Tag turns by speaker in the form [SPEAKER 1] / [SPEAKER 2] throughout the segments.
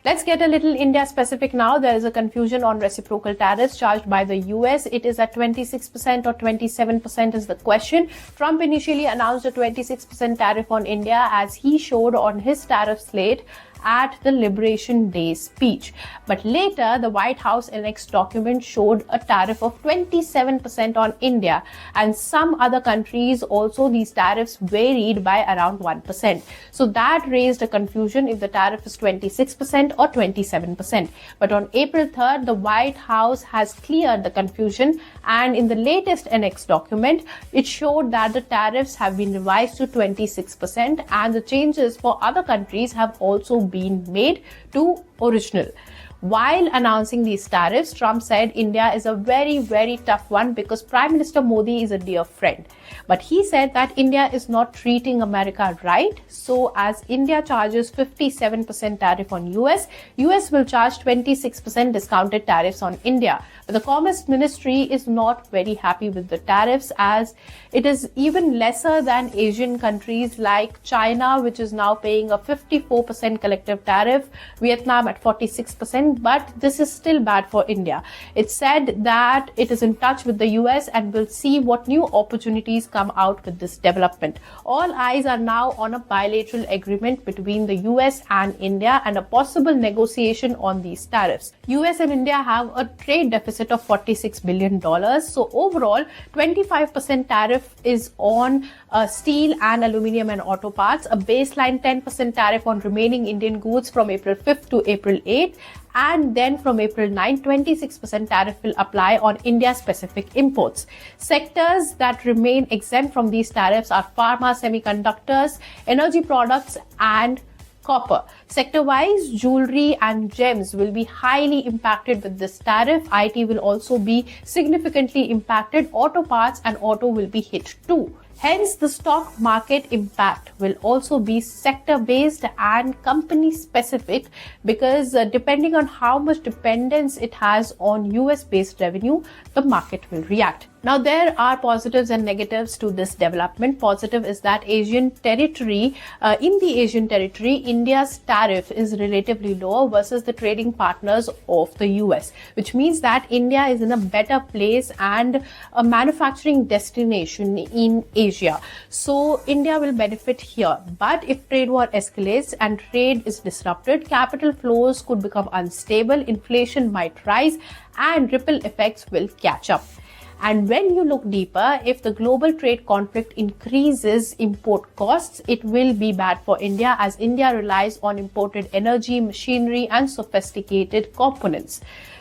[SPEAKER 1] Let's get a little India specific now. There is a confusion on reciprocal tariffs charged by the US. It is at 26% or 27% is the question. Trump initially announced a 26% tariff on India as he showed on his tariff slate at the Liberation Day speech. But later, the White House Annex Document showed a tariff of 27% on India, and some other countries also these tariffs varied by around 1%. So that raised a confusion if the tariff is 26% or 27%. But on April 3rd, the White House has cleared the confusion, and in the latest Annex Document, it showed that the tariffs have been revised to 26%, and the changes for other countries have also been made to original. While announcing these tariffs, Trump said India is a very, very tough one because Prime Minister Modi is a dear friend. But he said that India is not treating America right. So as India charges 57% tariff on US will charge 26% discounted tariffs on India. But the Commerce Ministry is not very happy with the tariffs as it is even lesser than Asian countries like China, which is now paying a 54% collective tariff, Vietnam at 46%. But this is still bad for India. It said that it is in touch with the US and will see what new opportunities come out with this development. All eyes are now on a bilateral agreement between the US and India and a possible negotiation on these tariffs. US and India have a trade deficit of $46 billion. So overall, 25% tariff is on steel and aluminium and auto parts, a baseline 10% tariff on remaining Indian goods from April 5th to April 8th. And then from April 9, 26% tariff will apply on India-specific imports. Sectors that remain exempt from these tariffs are pharma, semiconductors, energy products, and copper. Sector-wise, jewelry and gems will be highly impacted with this tariff. IT will also be significantly impacted. Auto parts and auto will be hit too. Hence, the stock market impact will also be sector-based and company-specific because depending on how much dependence it has on US-based revenue, the market will react. Now, there are positives and negatives to this development. Positive is that in the Asian territory, India's tariff is relatively lower versus the trading partners of the US, which means that India is in a better place and a manufacturing destination in Asia. So India will benefit here. But if trade war escalates and trade is disrupted, capital flows could become unstable, inflation might rise, and ripple effects will catch up. And when you look deeper, if the global trade conflict increases import costs, it will be bad for India as India relies on imported energy, machinery, and sophisticated components.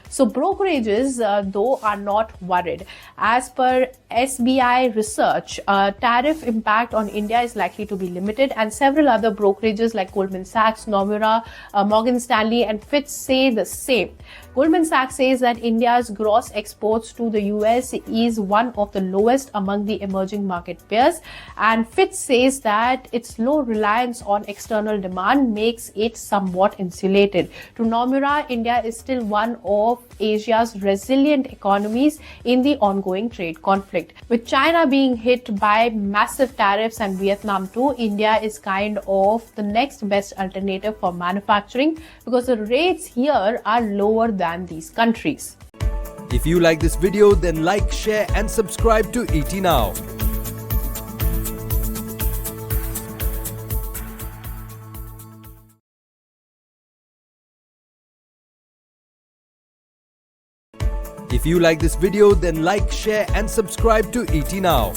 [SPEAKER 1] So brokerages, though, are not worried. As per SBI research, tariff impact on India is likely to be limited, and several other brokerages like Goldman Sachs, Nomura, Morgan Stanley, and Fitch say the same. Goldman Sachs says that India's gross exports to the US is one of the lowest among the emerging market peers, and Fitch says that its low reliance on external demand makes it somewhat insulated. To Nomura, India is still one of Asia's resilient economies in the ongoing trade conflict. With China being hit by massive tariffs and Vietnam too, India is kind of the next best alternative for manufacturing because the rates here are lower than these countries.
[SPEAKER 2] If you like this video, then like, share and subscribe to ET Now. If you like this video, then like, share and subscribe to ET Now.